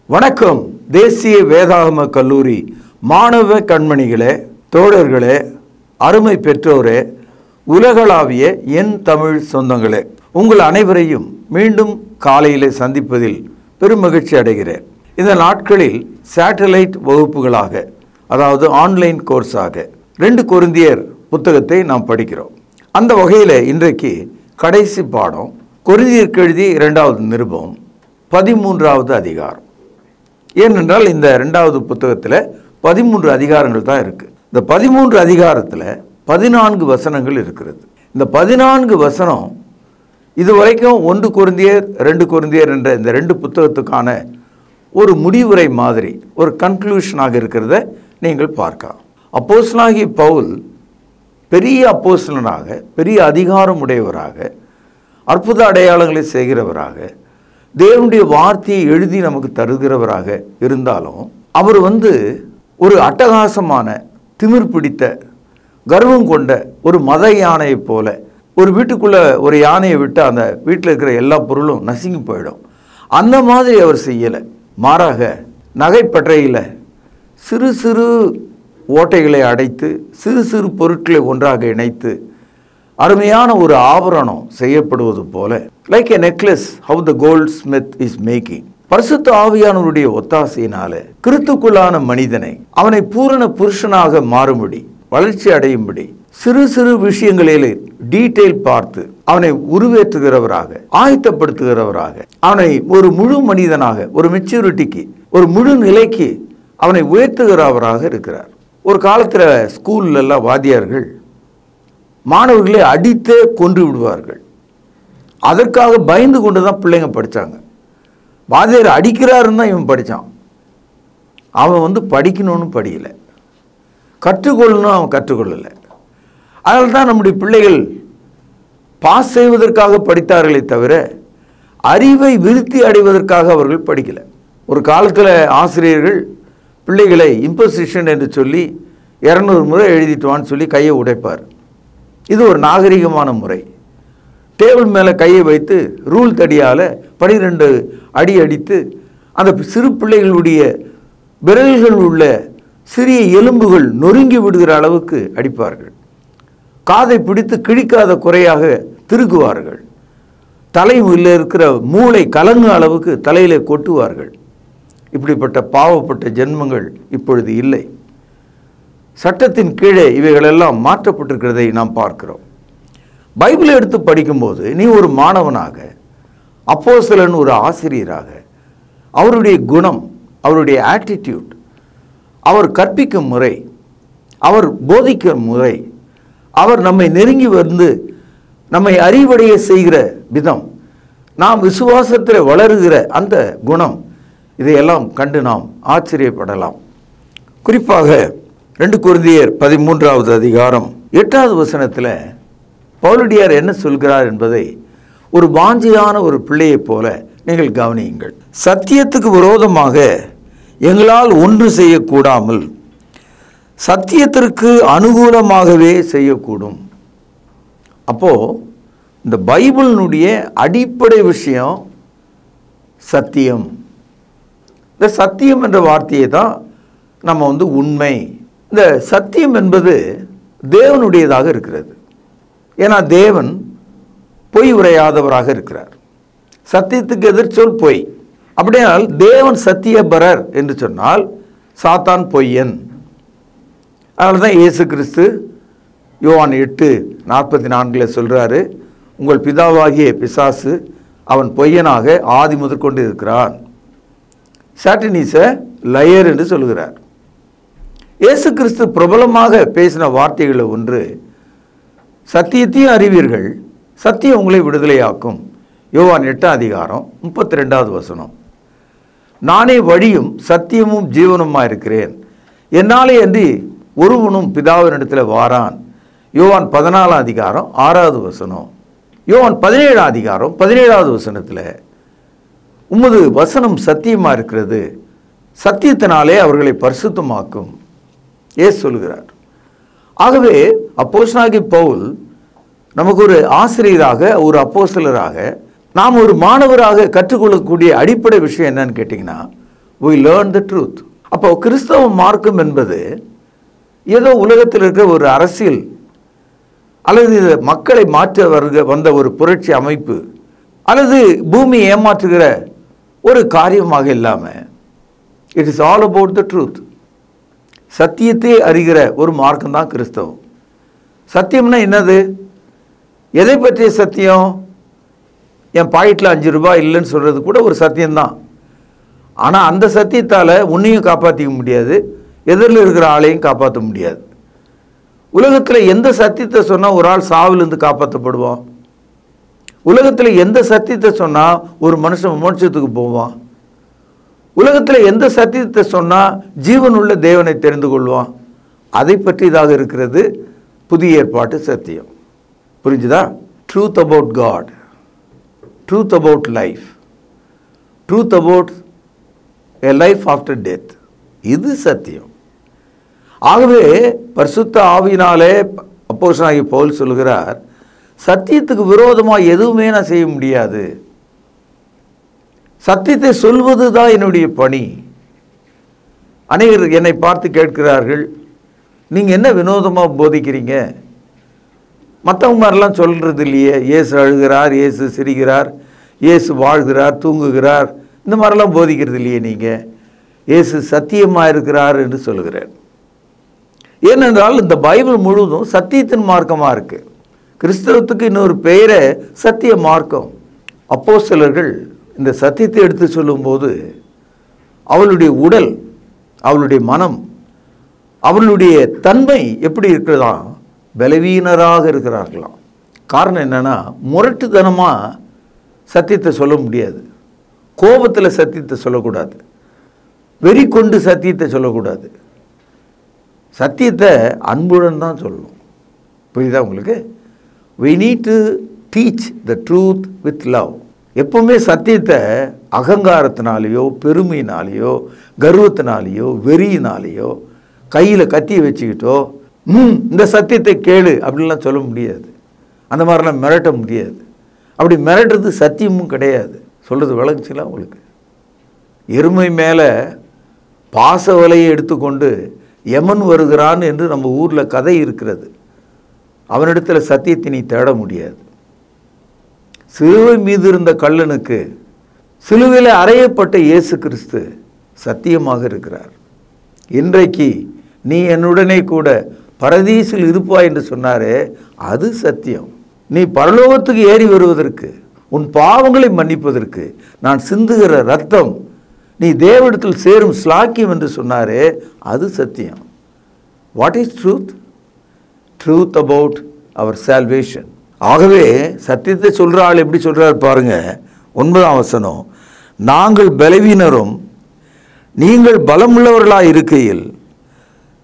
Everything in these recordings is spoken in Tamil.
வணக்கம். தேசிய வேதாகம கல்லூரி மாணவ கண்மணிகளே, தோழர்களே, அருமை பெற்றோரே, உலகளாவிய என் தமிழ் சொந்தங்களே, உங்கள் அனைவரையும் மீண்டும் காலையிலே சந்திப்பதில் பெரும் மகிழ்ச்சி அடைகிறேன். இந்த நாட்களில் சேட்டலைட் வகுப்புகளாக, அதாவது ஆன்லைன் கோர்ஸாக 2 கொரிந்தியர் புத்தகத்தை நாம் படிக்கிறோம். அந்த வகையில் இன்றைக்கு கடைசி பாடம் கொரிந்தியருக்கு எழுதிய 2வது நிருபம் 13வது அதிகாரம். ஏனென்றால் இந்த 2வது புத்தகத்தில் 13 அதிகாரங்கள் தான் இருக்குது. இந்த 13 அதிகாரத்தில் 14 வசனங்கள் இருக்கிறது. இந்த 14 வசனம் இதுவரைக்கும் 1 கொரிந்தியர் 2 கொரிந்தியர் என்ற இந்த 2 புத்தகத்துக்கான ஒரு முடிவுரை மாதிரி, ஒரு கன்க்ளூஷனாக இருக்கிறத நீங்கள் பார்க்கலாம். அப்போஸ்தலனாகிய பவுல் பெரிய அப்போஸ்தலனாக, பெரிய அதிகாரம் உடையவராக, அற்புத அடையாளங்களை செய்கிறவராக, தேவனுடைய வார்த்தையை எழுதி நமக்கு தருகிறவராக இருந்தாலும், அவர் ஒரு அட்டகாசமான, திமிர் பிடித்த, கர்வம் கொண்ட ஒரு மத யானையை போல, ஒரு வீட்டுக்குள்ளே ஒரு யானையை விட்டு அந்த வீட்டில் இருக்கிற எல்லா பொருளும் நசுங்கி போயிடும். அந்த மாதிரி அவர் செய்யலை. மாறாக நகைப்பற்றையில் சிறு சிறு ஓட்டைகளை அடைத்து, சிறு சிறு பொருட்களை ஒன்றாக இணைத்து அருமையான ஒரு ஆபரணம் செய்யப்படுவது போல, like a necklace how the goldsmith is making, பரிசுத்த ஆவியானவருடைய ஒத்தாசையினால கிறிஸ்துக்குள்ளான மனிதனை, அவனை பூரண புருஷனாக மாறும்படி, வளர்ச்சி அடையும்படி, சிறு சிறு விஷயங்களிலே டீட்டெயில் பார்த்து அவனை உருவேற்றுகிறவராக, ஆயத்தப்படுத்துகிறவராக, அவனை ஒரு முழு மனிதனாக, ஒரு மெச்சூரிட்டிக்கு, ஒரு முழு நிலைக்கு அவனை உயர்த்துகிறவராக இருக்கிறார். ஒரு காலத்தில் ஸ்கூல்லெல்லாம் வாத்தியார்கள் மாணவர்களை அடித்தே கொன்று விடுவார்கள். அதற்காக பயந்து கொண்டு தான் பிள்ளைங்க படித்தாங்க. வாத்தியார் அடிக்கிறாருன்னு தான் இவன் படித்தான். அவன் படிக்கணும்னு படிக்கலை, கற்றுக்கொள்ளணும் அவன் கற்றுக்கொள்ளலை. அதனால தான் நம்முடைய பிள்ளைகள் பாஸ் செய்வதற்காக படித்தார்களே தவிர அறிவை விருத்தி அடைவதற்காக அவர்கள் படிக்கலை. ஒரு காலத்தில் ஆசிரியர்கள் பிள்ளைகளை இம்போசிஷன் என்று சொல்லி 200 முறை எழுதிட்டுவான்னு சொல்லி கையை உடைப்பார். இது ஒரு நாகரிகமான முறை. டேபிள் மேலே கையை வைத்து ரூல் தடியால் 12 அடி அடித்து அந்த சிறு பிள்ளைகளுடைய விரல்கள் உள்ள சிறிய எலும்புகள் நொறுங்கி விடுகிற அளவுக்கு அடிப்பார்கள். காதை பிடித்து கிழிக்காத குறையாக திருகுவார்கள். தலையில் இருக்கிற மூளை கலங்கு அளவுக்கு தலையிலே கொட்டுவார்கள். இப்படிப்பட்ட பாவப்பட்ட ஜென்மங்கள் இப்பொழுது இல்லை. சட்டத்தின் கீழே இவைகளெல்லாம் மாற்றப்பட்டிருக்கிறதை நாம் பார்க்கிறோம். பைபிளை எடுத்து படிக்கும்போது நீ ஒரு மாணவனாக, அப்போஸ்தலன் ஒரு ஆசிரியராக, அவருடைய குணம், அவருடைய ஆட்டிடியூட், அவர் கற்பிக்கும் முறை, அவர் போதிக்கும் முறை, அவர் நம்மை நெருங்கி நம்மை அறிவடைய செய்கிற விதம், நாம் விசுவாசத்தில் வளருகிற அந்த குணம், இதையெல்லாம் கண்டு நாம் ஆச்சரியப்படலாம். குறிப்பாக 2 கொரிந்தியர் 13வது அதிகாரம் 8வது வசனத்தில் பவுலடியார் என்ன சொல்கிறார் என்பதை ஒரு வாஞ்சியான ஒரு பிள்ளையைப் போல நீங்கள் கவனியுங்கள். சத்தியத்துக்கு விரோதமாக எங்களால் ஒன்று செய்யக்கூடாமல் சத்தியத்திற்கு அனுகூலமாகவே செய்யக்கூடும். அப்போது இந்த பைபிளினுடைய அடிப்படை விஷயம் சத்தியம். இந்த சத்தியம் என்ற வார்த்தையை தான் நம்ம உண்மை, இந்த சத்தியம் என்பது தேவனுடையதாக இருக்கிறது. ஏன்னா தேவன் பொய் உரையாதவராக இருக்கிறார். சத்தியத்துக்கு எதிர்ச்சொல் பொய். அப்படியானால் தேவன் சத்தியபரர் என்று சொன்னால் சாத்தான் பொய்யன். அதனால தான் இயேசு கிறிஸ்து யோவான் 8:44 சொல்கிறாரு, உங்கள் பிதாவாகிய பிசாசு அவன் பொய்யனாக ஆதி முதற்கொண்டு இருக்கிறான். சாட்டன் இஸ் எ லயர் என்று சொல்கிறார். இயேசு கிறிஸ்து பிரபலமாக பேசின வார்த்தைகளை ஒன்று, சத்தியத்தையும் அறிவீர்கள், சத்தியம் உங்களை விடுதலையாக்கும். யோவான் 8 அதிகாரம் 32வது வசனம். நானே வழியும் சத்தியமும் ஜீவனுமாக இருக்கிறேன், என்னாலே அன்றி ஒருவனும் பிதாவினிடத்தில் வாரான். யோவான் 14 அதிகாரம் 6வது வசனம். யோவான் 17 அதிகாரம் 17வது வசனத்தில் உமது வசனம் சத்தியமாக இருக்கிறது, சத்தியத்தினாலே அவர்களை பரிசுத்தமாக்கும் ஏசு சொல்கிறார். ஆகவே அப்போஸ்தலனாகிய பவுல் நமக்கு ஒரு ஆசிரியராக, ஒரு அப்போஸ்தலராக, நாம் ஒரு மாணவராக கற்றுக்கொள்ளக்கூடிய அடிப்படை விஷயம் என்னன்னு கேட்டிங்கன்னா, we learn the truth. அப்போ கிறிஸ்தவ மார்க்கம் என்பது ஏதோ உலகத்தில் இருக்கிற ஒரு அரசியல் அல்லது மக்களை மாற்ற வந்த ஒரு புரட்சி அமைப்பு அல்லது பூமியை ஏமாற்றுகிற ஒரு காரியமாக இல்லாமல் it is all about the truth. சத்தியத்தை அறிகிற ஒரு மார்க்கம் தான் கிறிஸ்தவம். சத்தியம்னா என்னது? எதை பற்றிய சத்தியம்? என் பாக்கெட்டில் 5 ரூபாய் இல்லைன்னு சொல்கிறது கூட ஒரு சத்தியம்தான். ஆனால் அந்த சத்தியத்தால் உன்னையும் காப்பாற்றிக்க முடியாது, எதிரில் இருக்கிற ஆளையும் காப்பாற்ற முடியாது. உலகத்தில் எந்த சத்தியத்தை சொன்னால் ஒரு ஆள் சாவிலிருந்து காப்பாற்றப்படுவான்? உலகத்தில் எந்த சத்தியத்தை சொன்னால் ஒரு மனுஷன் மோட்சத்துக்கு போவான்? உலகத்தில் எந்த சத்தியத்தை சொன்னால் ஜீவனுள்ள தேவனை தெரிந்து கொள்வான்? அதை பற்றியதாக இருக்கிறது புதிய ஏற்பாட்டு சத்தியம். புரிஞ்சுதா? Truth about God, truth about life, truth about a life after death. இது சத்தியம். ஆகவே பரிசுத்த ஆவியினாலே அப்போஸ்தலனாகிய பவுல் சொல்கிறார், சத்தியத்துக்கு விரோதமாக எதுவுமே நான் செய்ய முடியாது. சத்தியத்தை சொல்வது தான் என்னுடைய பணி. அநேகர் என்னை பார்த்து கேட்கிறார்கள், நீங்கள் என்ன வினோதமாக போதிக்கிறீங்க? மற்றவங்க மாதிரிலாம் சொல்கிறது இல்லையே. இயேசு அழுகிறார், இயேசு சிரிக்கிறார், இயேசு வாழ்கிறார், தூங்குகிறார், இந்த மாதிரிலாம் போதிக்கிறது இல்லையே நீங்கள். இயேசு சத்தியமாக இருக்கிறார் என்று சொல்கிறார். ஏனென்றால் இந்த பைபிள் முழுவதும் சத்தியத்தின் மார்க்கமாக இருக்குது. கிறிஸ்தவத்துக்கு இன்னொரு பெயரே சத்திய மார்க்கம். அப்போஸ்தலர்கள் இந்த சத்தியத்தை எடுத்து சொல்லும்போது அவளுடைய உடல், அவளுடைய மனம், அவளுடைய தன்மை எப்படி இருக்கிறதா? பலவீனராக இருக்கிறார்களாம். காரணம் என்னென்னா, முரட்டுத்தனமாக சத்தியத்தை சொல்ல முடியாது, கோபத்தில் சத்தியத்தை சொல்லக்கூடாது, வெறி கொண்டு சத்தியத்தை சொல்லக்கூடாது. சத்தியத்தை அன்புடன் தான் சொல்லணும். புரியுதா உங்களுக்கு? we need to teach the truth with love. எப்பவுமே சத்தியத்தை அகங்காரத்தினாலேயோ பெருமையினாலேயோ கர்வத்தினாலேயோ வெறியினாலேயோ கையில் கத்தியை வச்சுக்கிட்டோ இந்த சத்தியத்தை கேளு அப்படின்லாம் சொல்ல முடியாது. அந்த மாதிரிலாம் மிரட்ட முடியாது. அப்படி மிரட்டுறது சத்தியமும் கிடையாது. சொல்கிறது விளங்குச்சுங்களா உங்களுக்கு? எருமை மேலே பாச வலையை எடுத்துக்கொண்டு யமன் வருகிறான் என்று நம்ம ஊரில் கதை இருக்கிறது. அவனிடத்தில் சத்தியத்தை நீ தேட முடியாது. சிலுவை மீது இருந்த கள்ளனுக்கு சிலுவையில் அறையப்பட்ட இயேசு கிறிஸ்து சத்தியமாக இருக்கிறார். இன்றைக்கு நீ என்னுடனே கூட பரதீசில் இருப்பாய் என்று சொன்னாரே, அது சத்தியம். நீ பரலோகத்துக்கு ஏறி வருவதற்கு, உன் பாவங்களை மன்னிப்பதற்கு நான் சிந்துகிற ரத்தம் நீ தேவனிடத்தில் சேரும் ஸ்லாக்கியம் என்று சொன்னாரே, அது சத்தியம். What is truth? Truth about அவர் சால்வேஷன். ஆகவே சத்தியத்தை சொல்கிற ஆள் எப்படி சொல்கிறார் பாருங்க. 9ஆம் வசனம், நாங்கள் பலவீனரும் நீங்கள் பலமுள்ளவர்களாக இருக்கையில்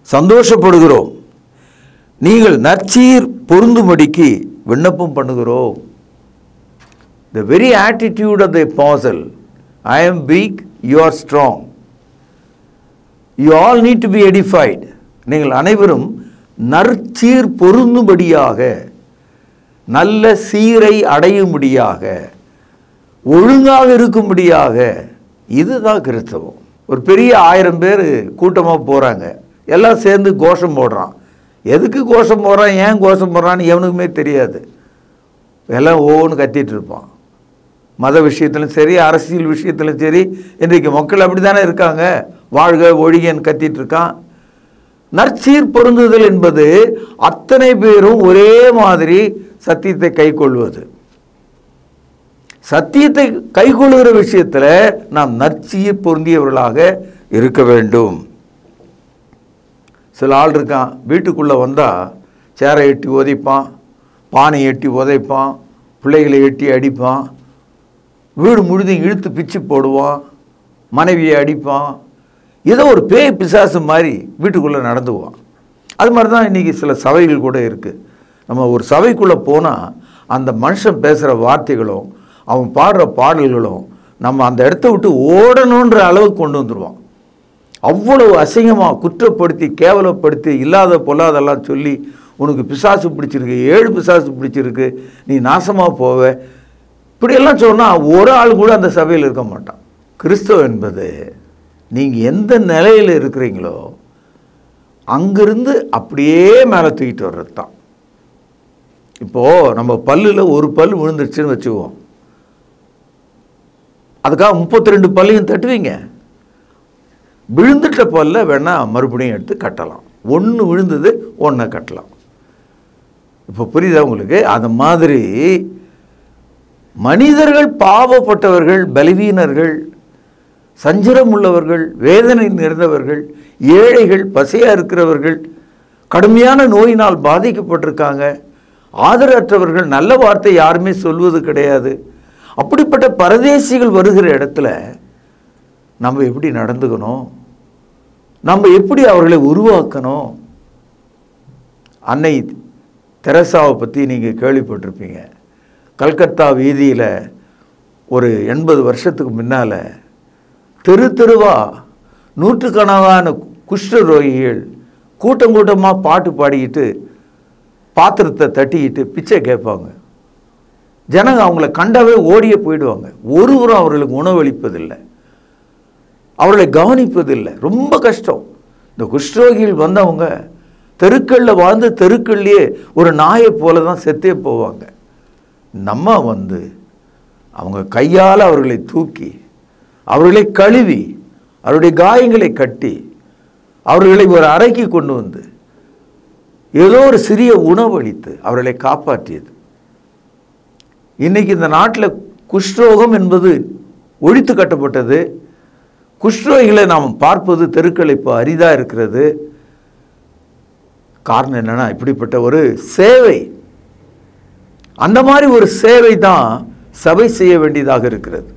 சந்தோஷப்படுகிறோம், நீங்கள் நற்சீர் பொருந்தும்படிக்கு விண்ணப்பம் பண்ணுகிறோம். The very attitude of the apostle, I am weak, you are strong. You all need to be edified. நீங்கள் அனைவரும் நற்சீர் பொருந்தும்படியாக, நல்ல சீரை அடையும்படியாக, ஒழுங்காக இருக்கும்படியாக. இதுதான் கிறிஸ்தவம். ஒரு பெரிய 1000 பேர் கூட்டமாக போகிறாங்க, எல்லாம் சேர்ந்து கோஷம் போடுறான். எதுக்கு கோஷம் போடுறான், ஏன் கோஷம் போடுறான்னு எவனுக்குமே தெரியாது. எல்லாம் ஒவ்வொன்று கத்திட்டு இருப்பான். மத விஷயத்திலும் சரி, அரசியல் விஷயத்திலும் சரி, இன்றைக்கு மக்கள் அப்படி தானே இருக்காங்க. வாழ்க ஒழிகன்னு கத்திட்டு இருக்கான். நற்சீர் பொருந்துதல் என்பது அத்தனை பேரும் ஒரே மாதிரி சத்தியத்தை கை கொள்வது. சத்தியத்தை கை கொள்ளுகிற விஷயத்தில் நாம் நற்சீர் பொருந்தியவர்களாக இருக்க வேண்டும். சில ஆள் இருக்கான், வீட்டுக்குள்ளே வந்தால் சேரை எட்டி உதைப்பான், பானை எட்டி உதைப்பான், பிள்ளைகளை எட்டி அடிப்பான், வீடு முழுதும் இழுத்து பிச்சு போடுவான், மனைவியை அடிப்பான். ஏதோ ஒரு பேய் பிசாசு மாதிரி வீட்டுக்குள்ளே நடந்துவான். அது மாதிரி தான் இன்றைக்கி சில சபைகள் கூட இருக்குது. நம்ம ஒரு சபைக்குள்ளே போனால் அந்த மனுஷன் பேசுகிற வார்த்தைகளும் அவன் பாடுற பாடல்களும் நம்ம அந்த இடத்த விட்டு ஓடணுன்ற அளவுக்கு கொண்டு வந்துடுவான். அவ்வளவு அசிங்கமாக குற்றப்படுத்தி கேவலப்படுத்தி இல்லாத பொல்லாதெல்லாம் சொல்லி, உனக்கு பிசாசு பிடிச்சிருக்கு, 7 பிசாசு பிடிச்சிருக்கு, நீ நாசமாக போவ, இப்படியெல்லாம் சொன்னால் ஒரு ஆள் கூட அந்த சபையில் இருக்க மாட்டான். கிறிஸ்தவம் என்பது நீங்கள் எந்த நிலையில் இருக்கிறீங்களோ அங்கிருந்து அப்படியே மேலே தூக்கிட்டு வர்றது தான். இப்போது நம்ம பல்லில் ஒரு பல் விழுந்துருச்சுன்னு வச்சுக்குவோம், அதுக்காக 32 பல்லையும் தட்டுவீங்க? விழுந்துட்ட பல்ல வேணால் மறுபடியும் எடுத்து கட்டலாம். ஒன்று விழுந்தது ஒன்றை கட்டலாம். இப்போ புரியுதா உங்களுக்கு? அது மாதிரி மனிதர்கள் பாவப்பட்டவர்கள், பலவீனர்கள், சஞ்சலம் உள்ளவர்கள், வேதனை நிறைந்தவர்கள், ஏழைகள், பசியாக இருக்கிறவர்கள், கடுமையான நோயினால் பாதிக்கப்பட்டிருக்காங்க, ஆதரவற்றவர்கள், நல்ல வார்த்தை யாருமே சொல்வது கிடையாது. அப்படிப்பட்ட பரதேசிகள் வருகிற இடத்துல நம்ம எப்படி நடந்துக்கணும்? நம்ம எப்படி அவர்களை உருவாக்கணும்? அன்னை தெரசாவை பற்றி நீங்கள் கேள்விப்பட்டிருப்பீங்க. கல்கத்தா வீதியில் ஒரு 80 வருஷத்துக்கு முன்னால் தெரு தெருவாக நூற்றுக்கணக்கான குஷ்டரோகிகள் கூட்டம் கூட்டமாக பாட்டு பாடிக்கிட்டு பாத்திரத்தை தட்டிக்கிட்டு பிச்சை கேட்பாங்க. ஜனங்க அவங்கள கண்டாவே ஓடியே போயிடுவாங்க. ஒருவரும் அவர்களுக்கு உணவளிப்பதில்லை, அவர்களை கவனிப்பதில்லை. ரொம்ப கஷ்டம். இந்த குஷ்டரோகிகள் வந்தவங்க தெருக்களில் வாழ்ந்து தெருக்கள்லேயே ஒரு நாயை போல தான் செத்தே போவாங்க. நம்ம அவங்க கையால் அவர்களை தூக்கி, அவர்களை கழுவி, அவருடைய காயங்களை கட்டி, அவர்களை ஒரு அறைக்கு கொண்டு வந்து ஏதோ ஒரு சிறிய உணவளித்து அவர்களை காப்பாற்றியது. இன்றைக்கி இந்த நாட்டில் குஷ்டரோகம் என்பது ஒழித்து கட்டப்பட்டது. குஷ்டரோகிகளை நாம் பார்ப்பது தெருக்கள் இப்போ அரிதாக இருக்கிறது. காரணம் என்னென்னா, இப்படிப்பட்ட ஒரு சேவை, அந்த மாதிரி ஒரு சேவை தான் சபை செய்ய வேண்டியதாக இருக்கிறது.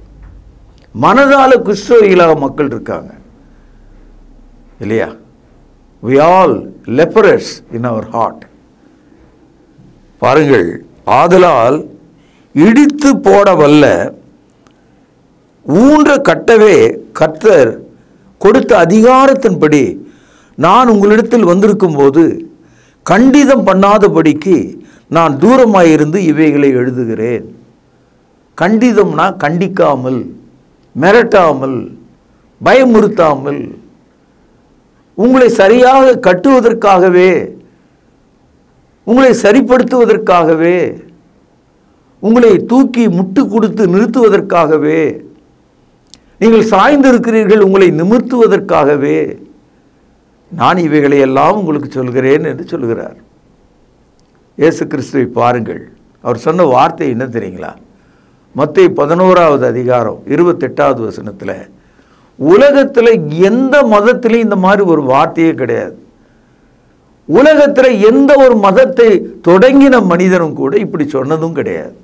மனதால் குஷ்டரோகிகளாக மக்கள் இருக்காங்க இல்லையா? we all leprous in our heart. பாருங்கள், ஆதலால் இடித்து போட வல்ல ஊன்ற கட்டவே கர்த்தர் கொடுத்த அதிகாரத்தின்படி நான் உங்களிடத்தில் வந்திருக்கும் போது கண்டிதம் பண்ணாதபடிக்கு நான் தூரமாயிருந்து இவைகளை எழுதுகிறேன். கண்டிதம்னா கண்டிக்காமல், மிரட்டாமல், பயமுறுத்தாமல், உங்களை சரியாக கட்டுவதற்காகவே, உங்களை சரிப்படுத்துவதற்காகவே, உங்களை தூக்கி முட்டு கொடுத்து நிறுத்துவதற்காகவே, நீங்கள் சாய்ந்திருக்கிறீர்கள் உங்களை நிமிர்த்துவதற்காகவே நான் இவைகளை எல்லாம் உங்களுக்கு சொல்கிறேன் என்று சொல்கிறார். இயேசு கிறிஸ்துவை பாருங்கள். அவர் சொன்ன வார்த்தை என்ன தெரியுங்களா? மத்தேயு 11வது அதிகாரம் 28வது வசனத்தில், உலகத்தில் எந்த மதத்திலையும் இந்த மாதிரி ஒரு வார்த்தையே கிடையாது. உலகத்தில் எந்த ஒரு மதத்தை தொடங்கின மனிதனும் கூட இப்படி சொன்னதும் கிடையாது.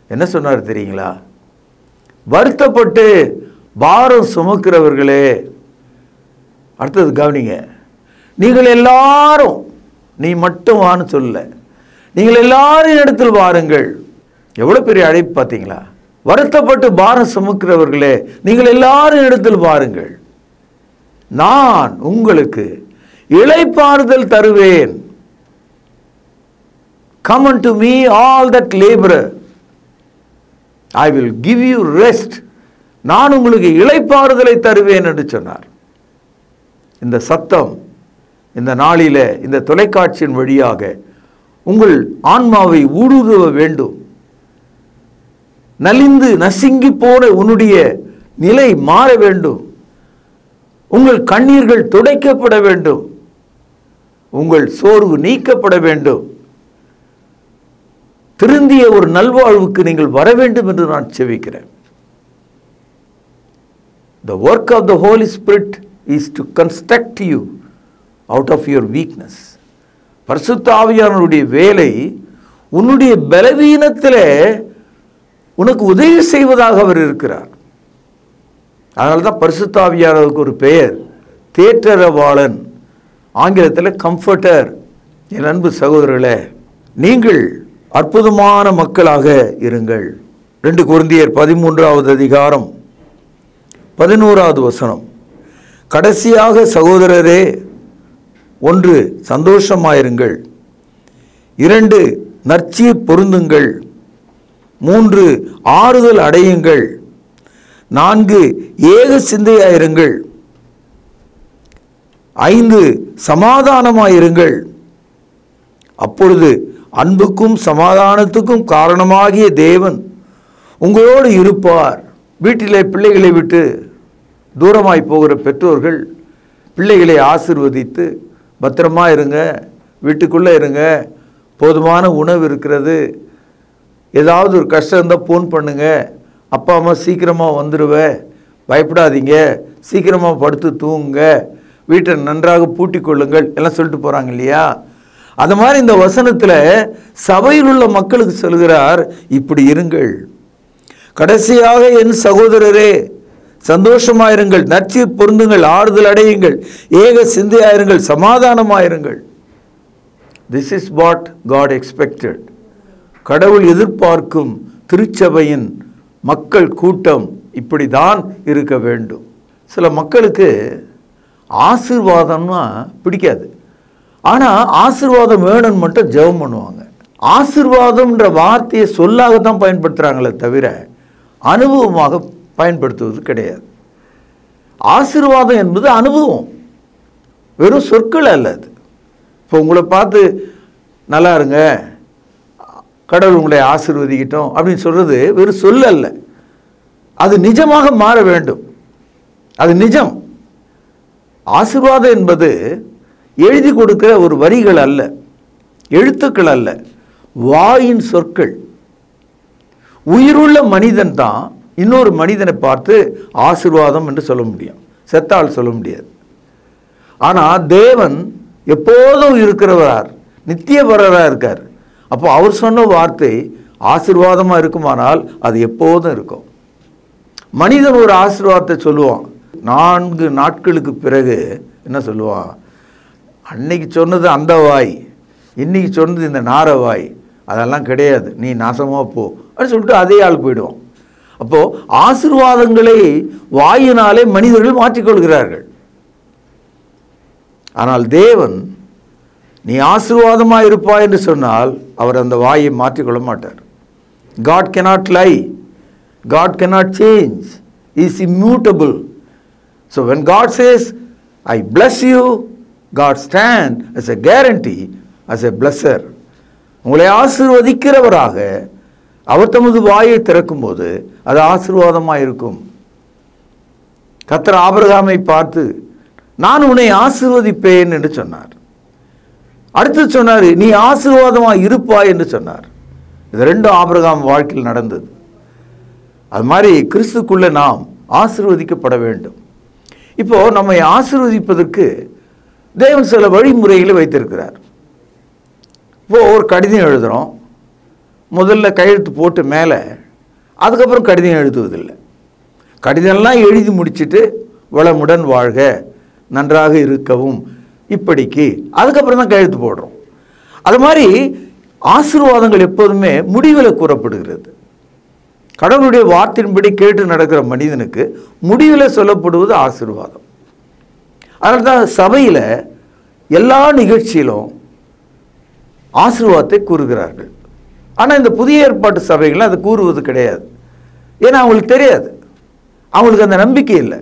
என்ன சொன்னார் தெரியுங்களா? வருத்தப்பட்டு பாரம் சுமக்கிறவர்களே, அடுத்தது கவனிங்க, நீங்கள் எல்லாரும், நீ மட்டும் வான்னு சொல்ல, நீங்கள் எல்லாரும் இடத்தில் வாருங்கள். எவ்வளோ பெரிய அழைப்பு பார்த்தீங்களா? வருத்தப்பட்டு பாரம் சுமக்கிறவர்களே, நீங்கள் எல்லாரும் இடத்தில் வாருங்கள், நான் உங்களுக்கு இளைப்பாறுதல் தருவேன். Come unto me all that labor, I will give you rest. நான் உங்களுக்கு இளைப்பாறுதலை தருவேன் என்று சொன்னார். இந்த சத்தம் இந்த நாளில இந்த தொலைக்காட்சியின் வழியாக உங்கள் ஆன்மாவை ஊடுருவ வேண்டும். நலிந்து நசுங்கி போன உன்னுடைய நிலை மாற வேண்டும். உங்கள் கண்ணீர்கள் துடைக்கப்பட வேண்டும். உங்கள் சோர்வு நீக்கப்பட வேண்டும். திருந்திய ஒரு நல்வாழ்வுக்கு நீங்கள் வர வேண்டும் என்று நான் செபிக்கிறேன். The work of the Holy Spirit is to construct you out of your weakness. பரிசுத்த ஆவியானவருடைய வேலை உன்னுடைய பலவீனத்திலே உனக்கு உதவி செய்வதாக அவர் இருக்கிறார். அதனால தான் பரிசுத்த ஆவியானவருக்கு ஒரு பெயர் தேற்றரவாளன், ஆங்கிலத்தில் கம்ஃபர்டர். என் அன்பு சகோதரர்களே, நீங்கள் அற்புதமான மக்களாக இருங்கள். 2 கொரிந்தியர் 13வது அதிகாரம் 11வது வசனம், கடைசியாக சகோதரரே, 1 சந்தோஷமாயிருங்கள், 2 நற்சீர் பொருந்துங்கள், 3 ஆறுதல் அடையுங்கள், 4 ஏக சிந்தையாயிருங்கள், 5 சமாதானமாயிருங்கள், அப்பொழுது அன்புக்கும் சமாதானத்துக்கும் காரணமாகிய தேவன் உங்களோடு இருப்பார். வீட்டிலே பிள்ளைகளை விட்டு தூரமாய் போகிற பெற்றோர்கள் பிள்ளைகளை ஆசீர்வதித்து, பத்திரமா இருங்க, வீட்டுக்குள்ளே இருங்க, போதுமான உணவு இருக்கிறது, ஏதாவது ஒரு கஷ்டம் இருந்தால் ஃபோன் பண்ணுங்க, அப்பா அம்மா சீக்கிரமாக வந்துடுவேன், பயப்படாதீங்க, சீக்கிரமாக படுத்து தூங்குங்க, வீட்டை நன்றாக பூட்டி கொள்ளுங்கள் எல்லாம் சொல்லிட்டு போகிறாங்க இல்லையா? அது மாதிரி இந்த வசனத்தில் சபையில் உள்ள மக்களுக்கு சொல்கிறார், இப்படி இருங்கள். கடைசியாக என் சகோதரரே, சந்தோஷமாயிருங்கள், நற்சீர் பொருந்துங்கள், ஆறுதல் அடையுங்கள், ஏக சிந்தையாயிருங்கள், சமாதானமாயிருங்கள். This is what God expected. கடவுள் எதிர்பார்க்கும் திருச்சபையின் மக்கள் கூட்டம் இப்படி தான் இருக்க வேண்டும். சில மக்களுக்கு ஆசீர்வாதம்னா பிடிக்காது, ஆனால் ஆசீர்வாதம் வேணும்னு மட்டும் ஜெபம் பண்ணுவாங்க. ஆசீர்வாதம்ன்ற வார்த்தையை சொல்லாகத்தான் பயன்படுத்துகிறாங்களே தவிர அனுபவமாக பயன்படுத்துவது கிடையாது. ஆசீர்வாதம் என்பது அனுபவம், வெறும் சொற்கள் அல்ல. அது இப்போ உங்களை பார்த்து நல்லா இருங்க, கடவுள் உங்களை ஆசீர்வதிக்கிட்டோம் அப்படின்னு சொல்கிறது வெறும் சொல் அல்ல, அது நிஜமாக மாற வேண்டும். அது நிஜம். ஆசீர்வாதம் என்பது எழுதி கொடுக்கிற ஒரு வரிகள் அல்ல, எழுத்துக்கள் அல்ல, வாயின் சொற்கள். உயிருள்ள மனிதன் தான் இன்னொரு மனிதனை பார்த்து ஆசீர்வாதம் என்று சொல்ல முடியும், செத்தால் சொல்ல முடியாது. ஆனால் தேவன் எப்போதும் இருக்கிறவரார், நித்தியவராக இருக்கார். அப்போ அவர் சொன்ன வார்த்தை ஆசீர்வாதமாக இருக்குமானால் அது எப்போதும் இருக்கும். மனிதன் ஒரு ஆசீர்வாதத்தை சொல்லுவான், 4 நாட்களுக்கு பிறகு என்ன சொல்லுவான், அன்னைக்கு சொன்னது அந்த வாய், இன்னைக்கு சொன்னது இந்த நார வாய், அதெல்லாம் கிடையாது, நீ நாசமாக போ அப்படின்னு சொல்லிட்டு அதே ஆள் போயிடுவோம். அப்போது ஆசீர்வாதங்களை வாயினாலே மனிதர்கள் மாற்றிக்கொள்கிறார்கள். ஆனால் தேவன் நீ ஆசீர்வாதமாக இருப்பாய் என்று சொன்னால் அவர் அந்த வாயை மாற்றிக்கொள்ள மாட்டார். God cannot lie, God cannot change, He is immutable. So when God says I bless you, God stands as a guarantee, as a blesser. உங்களை ஆசீர்வதிக்கிறவராக அவர் தமது வாயை திறக்கும்போது அது ஆசீர்வாதமாக இருக்கும். கர்த்தர் ஆபிரகாமை பார்த்து நான் உன்னை ஆசீர்வதிப்பேன் என்று சொன்னார். அடுத்து சொன்னார் நீ ஆசீர்வாதமாக இருப்பாய் என்று சொன்னார். இது 2 ஆபிரகாம் வாழ்க்கையில் நடந்தது. அது மாதிரி கிறிஸ்துக்குள்ளே நாம் ஆசீர்வதிக்கப்பட வேண்டும். இப்போது நம்மை ஆசீர்வதிப்பதற்கு தேவன் சில வழிமுறைகளை வைத்திருக்கிறார். இப்போது ஒரு கடிதம் எழுதுகிறோம், முதல்ல கையெழுத்து போட்டு மேலே, அதுக்கப்புறம் கடிதம் எழுதுவதில்லை. கடிதம்லாம் எழுதி முடிச்சுட்டு வளமுடன் வாழ்க, நன்றாக இருக்கவும், இப்படிக்கு, அதுக்கப்புறம் தான் கையெழுத்து போடுறோம். அது மாதிரி ஆசீர்வாதங்கள் எப்போதுமே முடிவில் கூறப்படுகிறது. கடவுளுடைய வார்த்தையின்படி கேட்டு நடக்கிற மனிதனுக்கு முடிவில் சொல்லப்படுவது ஆசீர்வாதம். அதனால தான் சபையில் எல்லா நிகழ்ச்சியிலும் ஆசீர்வாதத்தை கூறுகிறார்கள். ஆனால் இந்த புதிய ஏற்பாட்டு சபைகள் அது கூறுவது கிடையாது. ஏன்னா அவங்களுக்கு தெரியாது, அவங்களுக்கு அந்த நம்பிக்கை இல்லை,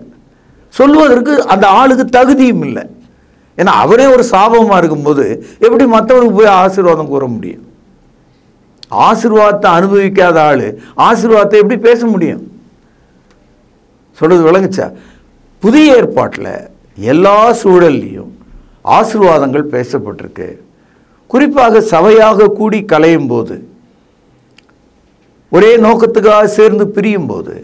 சொல்வதற்கு அந்த ஆளுக்கு தகுதியும் இல்லை. ஏன்னா அவரே ஒரு சாபமாக இருக்கும்போது எப்படி மற்றவருக்கு போய் ஆசீர்வாதம் கூற முடியும்? ஆசீர்வாதத்தை அனுபவிக்காத ஆள் ஆசீர்வாதத்தை எப்படி பேச முடியும்? சொல்றது விளங்குச்சா? புதிய ஏற்பாட்டில் எல்லா சூழல்லையும் ஆசீர்வாதங்கள் பேசப்பட்டிருக்கு. குறிப்பாக சபையாக கூடி கலையும் போது, ஒரே நோக்கத்துக்காக சேர்ந்து பிரியும் போது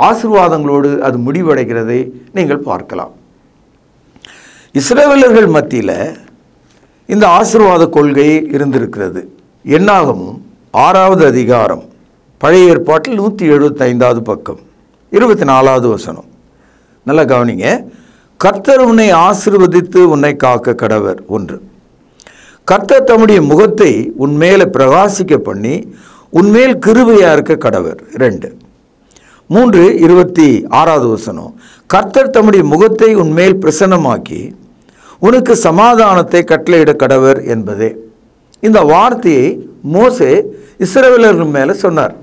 ஆசீர்வாதங்களோடு அது முடிவடைகிறதை நீங்கள் பார்க்கலாம். இஸ்ரவேலர்கள் மத்தியில் இந்த ஆசீர்வாத கொள்கை இருந்திருக்கிறது. என்னாகமும் 6வது அதிகாரம், பழைய ஏற்பாட்டில் 175வது பக்கம், 24வது வசனம். நல்லா கவனிங்க. கர்த்தர் உன்னை ஆசீர்வதித்து உன்னை காக்க கடவர். 1. கர்த்தர் தம்முடைய முகத்தை உன்மேலே பிரகாசிக்க பண்ணி உன்மேல் கிருபையா இருக்க கடவர். 2. 3, 26வது வசனம். கர்த்தர் தம்முடைய முகத்தை உன்மேல் பிரசன்னமாக்கி உனக்கு சமாதானத்தை கட்டளையிட கடவர் என்பதே. இந்த வார்த்தையை மோசே இஸ்ரவேலர்கள் மேலே சொன்னார்.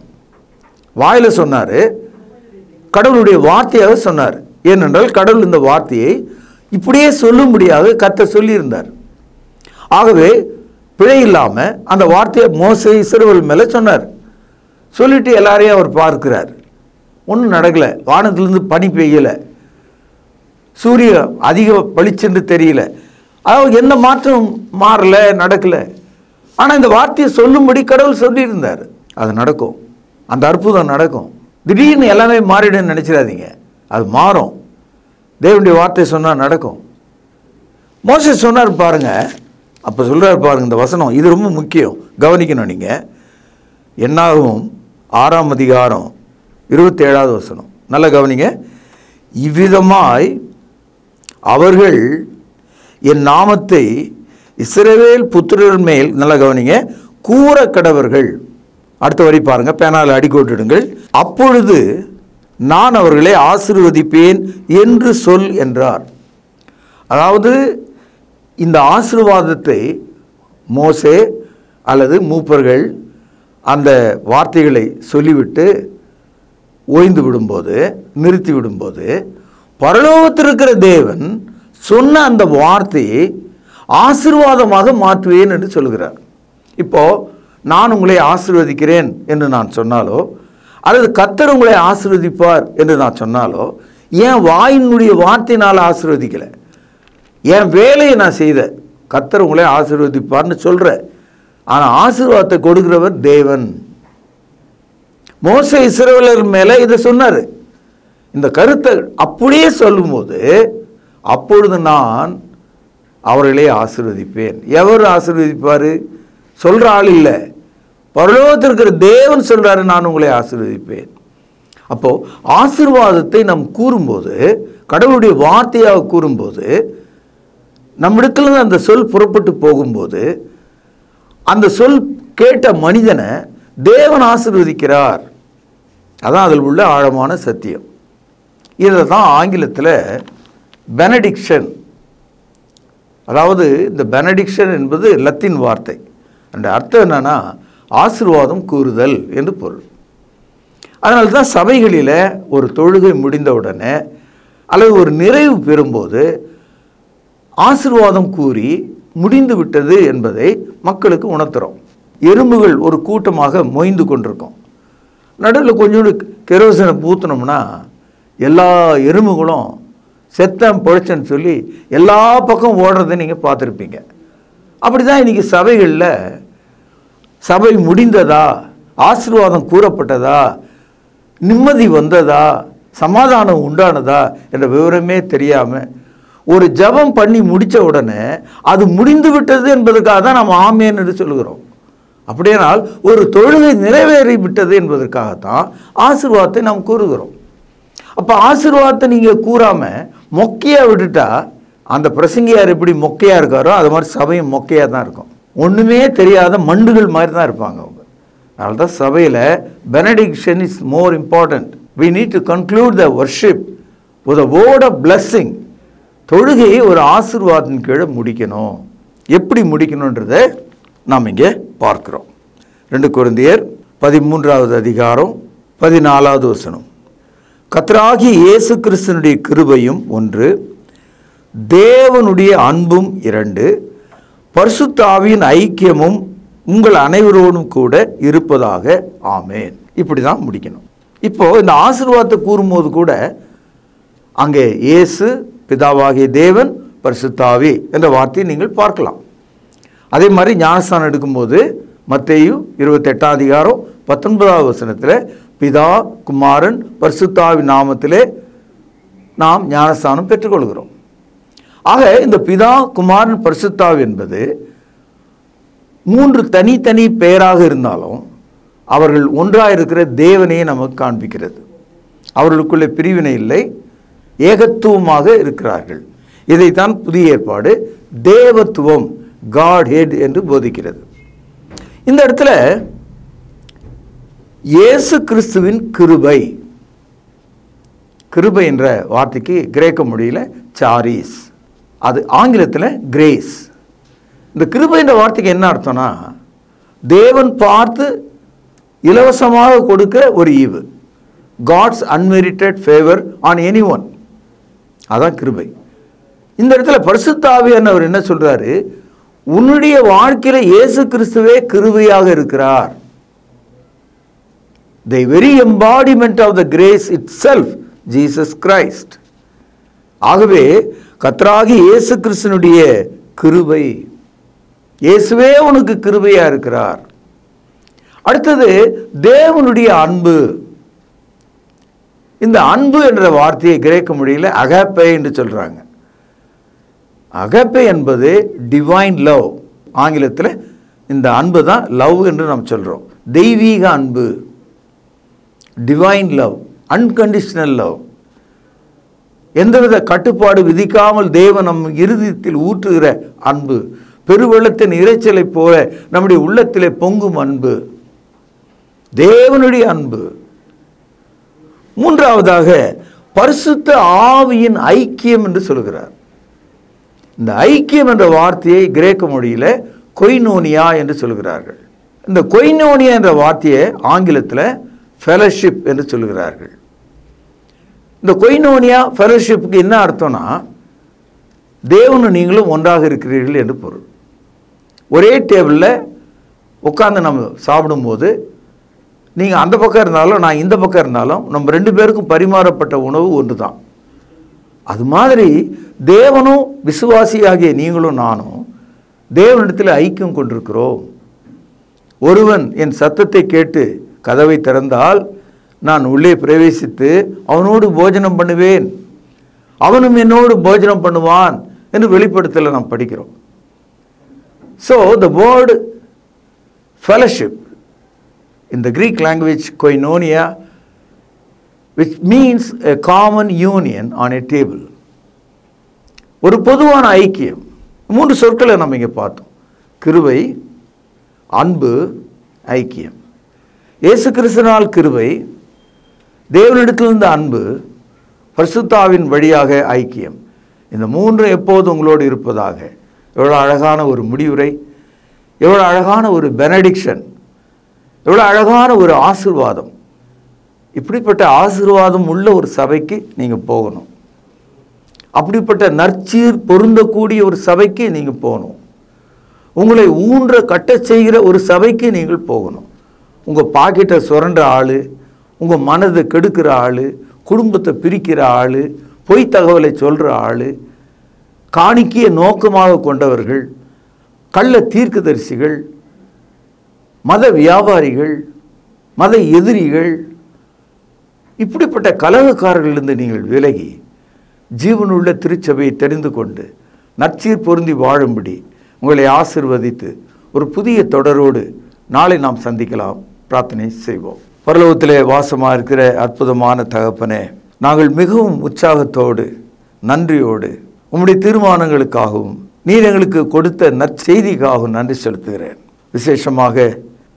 வாயில் சொன்னார், கடவுளுடைய வார்த்தையாக சொன்னார். ஏனென்றால் கடவுள் இந்த வார்த்தையை இப்படியே சொல்லும்படியாக கர்த்தர் சொல்லியிருந்தார். ஆகவே பிழை இல்லாமல் அந்த வார்த்தையை மோசே இஸ்ரவேல் மேலே சொன்னார். சொல்லிட்டு எல்லாரையும் அவர் பார்க்கிறார். ஒன்றும் நடக்கலை. வானத்திலிருந்து பனி பெய்யலை, சூரியன் அதிக பளிச்சென்று தெரியல, அதாவது எந்த மாற்றம் மாறலை, நடக்கலை. ஆனால் இந்த வார்த்தையை சொல்லும்படி கடவுள் சொல்லியிருந்தார். அது நடக்கும், அந்த அற்புதம் நடக்கும். திடீர்னு எல்லாமே மாறிடுன்னு நினச்சிடாதீங்க, அது மாறும். தேவனுடைய வார்த்தை சொன்னால் நடக்கும். மோசே சொன்னார் பாருங்க, அப்போ சொல்கிறார் பாருங்க இந்த வசனம், இது ரொம்ப முக்கியம், கவனிக்கணும் நீங்கள். என்னாகும் 6ஆம் அதிகாரம் 27வது வசனம், நல்லா கவனிங்க. இவ்விதமாய் அவர்கள் என் நாமத்தை இஸ்ரவேல் புத்திரர் மேல், நல்லா கவனிங்க, கூற கடவர்கள். அடுத்த வரி பாருங்க, பேனால அடிக்கோட்டிடுங்கள். அப்பொழுது நான் அவர்களை ஆசீர்வதிப்பேன் என்று சொல் என்றார். அதாவது இந்த ஆசீர்வாதத்தை மோசே அல்லது மூப்பர்கள் அந்த வார்த்தைகளை சொல்லிவிட்டு ஓய்ந்து விடும்போது, நிறுத்தி விடும்போது, பரலோகத்தில் இருக்கிற தேவன் சொன்ன அந்த வார்த்தையை ஆசீர்வாதமாக மாற்றுவேன் என்று சொல்கிறார். இப்போ நான் உங்களை ஆசீர்வதிக்கிறேன் என்று நான் சொன்னாலோ, அல்லது கர்த்தர் உங்களை ஆசீர்வதிப்பார் என்று நான் சொன்னாலோ, என் வாயினுடைய வார்த்தையினால் ஆசீர்வதிக்கலை, என் வேலையை நான் செய்த, கர்த்தர் உங்களை ஆசீர்வதிப்பார்னு சொல்கிறேன். ஆனால் ஆசீர்வாதத்தை கொடுக்கிறவர் தேவன். மோசே இஸ்ரவேலர் மேலே இதை சொன்னார். இந்த கருத்தை அப்படியே சொல்லும்போது, அப்பொழுது நான் அவர்களை ஆசீர்வதிப்பேன். எவர் ஆசீர்வதிப்பார்? சொல்கிற ஆள் இல்லை, பரலோகத்தில் இருக்கிற தேவன் சொல்கிறாரு, நான் உங்களை ஆசீர்வதிப்பேன். அப்போது ஆசீர்வாதத்தை நாம் கூறும்போது, கடவுளுடைய வார்த்தையாக கூறும்போது, நம்மிடத்திலிருந்து அந்த சொல் புறப்பட்டு போகும்போது, அந்த சொல் கேட்ட மனிதனை தேவன் ஆசீர்வதிக்கிறார். அதான் அதில் உள்ள ஆழமான சத்தியம். இதை தான் ஆங்கிலத்தில் பெனடிக்ஷன், அதாவது இந்த பெனடிக்ஷன் என்பது லத்தீன் வார்த்தை. அந்த அர்த்தம் என்னன்னா ஆசீர்வாதம் கூறுதல் என்று பொருள். அதனால தான் சபைகளில் ஒரு தொழுகை முடிந்தவுடனே அல்லது ஒரு நிறைவு பெறும்போது ஆசீர்வாதம் கூறி முடிந்து விட்டது என்பதை மக்களுக்கு உணர்த்துறோம். எறும்புகள் ஒரு கூட்டமாக மொய்ந்து கொண்டிருக்கோம். நடுவில் கொஞ்சோண்டு கெரோசினை ஊற்றினோம்னா எல்லா எறும்புகளும் செத்தம் பொழைச்சன்னு சொல்லி எல்லா பக்கம் ஓடுறதை நீங்கள் பார்த்துருப்பீங்க. அப்படி தான் இன்றைக்கி சபைகளில் சபை முடிந்ததா, ஆசீர்வாதம் கூறப்பட்டதா, நிம்மதி வந்ததா, சமாதானம் உண்டானதா என்ற விவரமே தெரியாமல் ஒரு ஜபம் பண்ணி முடித்த உடனே அது முடிந்து விட்டது என்பதற்காக தான் நாம் ஆமேன் என்று சொல்கிறோம். அப்படியானால் ஒரு தொழுகை நிறைவேறி விட்டது என்பதற்காகத்தான் ஆசீர்வாதத்தை நாம் கூறுகிறோம். அப்போ ஆசீர்வாதத்தை நீங்கள் கூறாமல் மொக்கையாக விட்டுட்டா, அந்த பிரசங்கியார் எப்படி மொக்கையாக இருக்காரோ அது மாதிரி சபையும் மொக்கையாக தான் இருக்கும். ஒன்றுமே தெரியாத மண்டுகள் மாதிரி தான் இருப்பாங்க அவங்க. அதனால தான் சபையில் benediction is more important. we need to conclude the worship with a word of blessing. தொழுகையை ஒரு ஆசீர்வாதத்தின் கீழே முடிக்கணும். எப்படி முடிக்கணுன்றதை நாம் இங்கே பார்க்கிறோம். 2 கொரிந்தியர் 13வது அதிகாரம் 14வது வசனம். கர்த்தராகிய இயேசு கிறிஸ்துவினுடைய கிருபையும் 1, தேவனுடைய அன்பும் 2, பரிசுத்த ஆவியின் ஐக்கியமும் உங்கள் அனைவரோடும் கூட இருப்பதாக. ஆமேன். இப்படி தான் முடிக்கணும். இப்போது இந்த ஆசீர்வாதத்தை கூறும்போது கூட அங்கே இயேசு, பிதாவாகிய தேவன், பரிசுத்த ஆவி என்ற வார்த்தையை நீங்கள் பார்க்கலாம். அதே மாதிரி ஞானஸ்தானம் எடுக்கும்போது மத்தேயு 28ஆம் அதிகாரம் 19வது வசனத்தில் பிதா, குமாரன், பரிசுத்த ஆவி நாமத்திலே நாம் ஞானஸ்தானம் பெற்றுக்கொள்கிறோம். ஆக இந்த பிதா, குமாரன், பரிசுத்த ஆவி என்பது 3 தனித்தனி பெயராக இருந்தாலும் அவர்கள் ஒன்றாக இருக்கிற தேவனையே நமக்கு காண்பிக்கிறது. அவர்களுக்குள்ளே பிரிவினை இல்லை, ஏகத்துவமாக இருக்கிறார்கள். இதைத்தான் புதிய ஏற்பாடு தேவத்துவம், காட் ஹெட் என்று போதிக்கிறது. இந்த இடத்துல இயேசு கிறிஸ்துவின் கிருபை, கிருபை என்ற வார்த்தைக்கு கிரேக்க மொழியில் சாரிஸ், அது ஆங்கிலத்தில் கிரேஸ். இந்த கிருபை என்ற வார்த்தைக்கு என்ன அர்த்தம்னா, தேவன் பார்த்து இலவசமாக கொடுக்க ஒரு ஈவு, God's unmerited favour on any one, அதான் கிருபை. இந்த இடத்துல பரிசுத்த ஆவியானவர் என்ன சொல்றாரு? உன்னுடைய வாழ்க்கையில இயேசு கிறிஸ்துவே கிருபையாக இருக்கிறார். The very embodiment of the grace itself, Jesus Christ. ஆகவே கர்த்தராகிய இயேசு கிறிஸ்துனுடைய கிருபை, இயேசுவே உனக்கு கிருபையா இருக்கிறார். அடுத்தது தேவனுடைய அன்பு. இந்த அன்பு என்ற வார்த்தையை கிரேக்க மொழியில் அகாப்பே என்று சொல்றாங்க. அகாப்பே என்பது டிவைன் லவ். ஆங்கிலத்தில் இந்த அன்பு தான் லவ் என்று நாம் சொல்றோம். தெய்வீக அன்பு, டிவைன் லவ், அன்கண்டிஷனல் லவ். எந்தவித கட்டுப்பாடு விதிக்காமல் தேவன் நம் இருதயத்தில் ஊற்றுகிற அன்பு, பெருவெள்ளத்தின் இரைச்சலை போல நம்முடைய உள்ளத்திலே பொங்கும் அன்பு, தேவனுடைய அன்பு. மூன்றாவதாக பரிசுத்த ஆவியின் ஐக்கியம் என்று சொல்கிறார். இந்த ஐக்கியம் என்ற வார்த்தையை கிரேக்க மொழியில் கொய்னோனியா என்று சொல்கிறார்கள். இந்த கொய்னோனியா என்ற வார்த்தையை ஆங்கிலத்தில் ஃபெலோஷிப் என்று சொல்கிறார்கள். இந்த கொய்னோனியா ஃபெலோஷிப்புக்கு என்ன அர்த்தம்னா, தேவனும் நீங்களும் ஒன்றாக இருக்கிறீர்கள் என்று பொருள். ஒரே டேபிளில் உட்காந்து நம்ம சாப்பிடும்போது நீங்கள் அந்த பக்கம் இருந்தாலும் நான் இந்த பக்கம் இருந்தாலும் நம்ம ரெண்டு பேருக்கும் பரிமாறப்பட்ட உணவு ஒன்று தான். அது மாதிரி தேவனும் விசுவாசியாகிய நீங்களும் நானும் தேவனிடத்தில் ஐக்கியம் கொண்டிருக்கிறோம். ஒருவன் என் சத்தத்தை கேட்டு கதவை திறந்தால் நான் உள்ளே பிரவேசித்து அவனோடு போஜனம் பண்ணுவேன், அவனும் என்னோடு போஜனம் பண்ணுவான் என்று வெளிப்படுத்தல நாம் படிக்கிறோம். So the word fellowship in the Greek language koinonia, which means a common union on a table. ஒரு பொதுவான ஐக்கியம். மூன்று சொற்களை நம்ம இங்கே பார்த்தோம்: கிருபை, அன்பு, ஐக்கியம். இயேசு கிறிஸ்துவினால் கிருபை, தேவனிடத்திலிருந்து அன்பு, பரிசுத்த ஆவியின் வழியாக ஐக்கியம். இந்த மூன்று எப்போது உங்களோடு இருப்பதாக. எவ்வளோ அழகான ஒரு முடிவுரை, எவ்வளோ அழகான ஒரு பெனடிக்ஷன், எவ்வளோ அழகான ஒரு ஆசீர்வாதம். இப்படிப்பட்ட ஆசீர்வாதம் உள்ள ஒரு சபைக்கு நீங்கள் போகணும். அப்படிப்பட்ட நற்சீர் பொருந்தக்கூடிய ஒரு சபைக்கு நீங்கள் போகணும். உங்களை ஊன்ற கட்ட செய்கிற ஒரு சபைக்கு நீங்கள் போகணும். உங்கள் பாக்கெட்டை சுரண்ட ஆள், உங்கள் மனதை கெடுக்கிற ஆள், குடும்பத்தை பிரிக்கிற ஆள், பொய் தகவலை சொல்கிற ஆள், காணிக்கையை நோக்கமாக கொண்டவர்கள், கள்ள தீர்க்கதரிசிகள், மத வியாபாரிகள், மத எதிரிகள், இப்படிப்பட்ட கலகக்காரர்களிலிருந்து நீங்கள் விலகி ஜீவனுள்ள திருச்சபையை தெரிந்து கொண்டு நற்சீர் பொருந்தி வாழும்படி உங்களை ஆசிர்வதித்து ஒரு புதிய தொடரோடு நாளை நாம் சந்திக்கலாம். பிரார்த்தனை செய்வோம். பரலோகத்திலே வாசமாக இருக்கிற அற்புதமான தகப்பனே, நாங்கள் மிகவும் உற்சாகத்தோடு நன்றியோடு உம்முடைய தீர்மானங்களுக்காகவும் நீர் எங்களுக்கு கொடுத்த நற்செய்திக்காகவும் நன்றி செலுத்துகிறேன். விசேஷமாக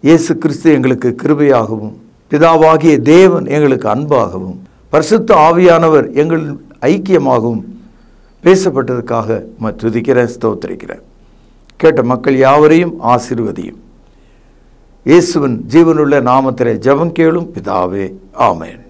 இயேசு கிறிஸ்து எங்களுக்கு கிருபையாகவும், பிதாவாகிய தேவன் எங்களுக்கு அன்பாகவும், பரிசுத்த ஆவியானவர் எங்கள் ஐக்கியமாகவும் பேசப்பட்டதுக்காக துதிக்கிறேன், ஸ்தோத்திரிக்கிறேன். கேட்ட மக்கள் யாவரையும் ஆசீர்வதியும். இயேசுவின் ஜீவனுள்ள நாமத்திலே ஜெபம் கேளும் பிதாவே, ஆமென்.